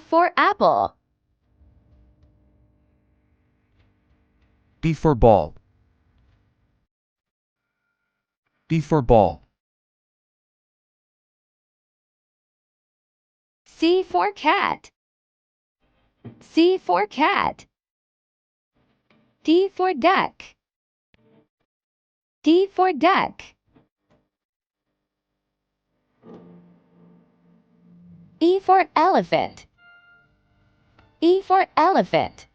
for apple. B for ball. B for ball. C for cat. C for cat. D for duck. D for duck. E for elephant. E for elephant.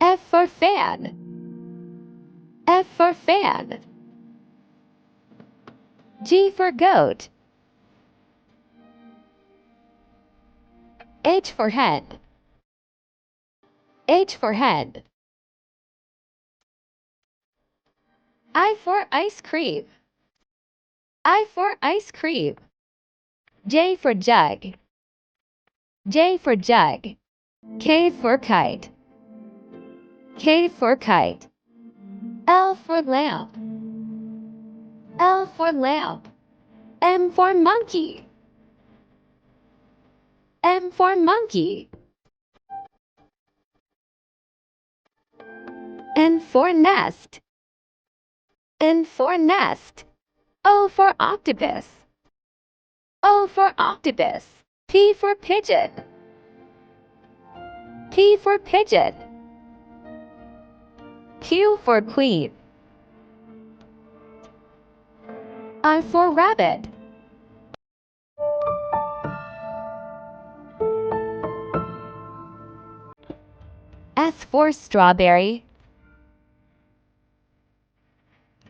F for fan. F for fan. G for goat. H for hen. H for hen. I for ice cream. I for ice cream. J for jug. J for jug. K for kite. K for kite. L for lamp. L for lamp. M for monkey. M for monkey. N for nest. N for nest. O for octopus. O for octopus. P for pigeon. P for pigeon. Q for queen. I for rabbit. S for strawberry.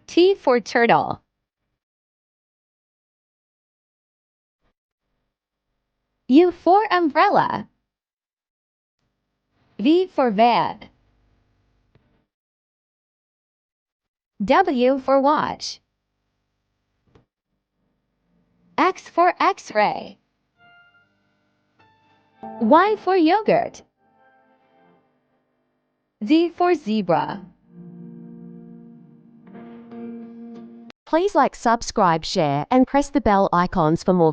T for turtle. U for umbrella. V for van. W for watch. X for X-ray. Y for yogurt. Z for zebra. Please like, subscribe, share, and press the bell icons for more videos.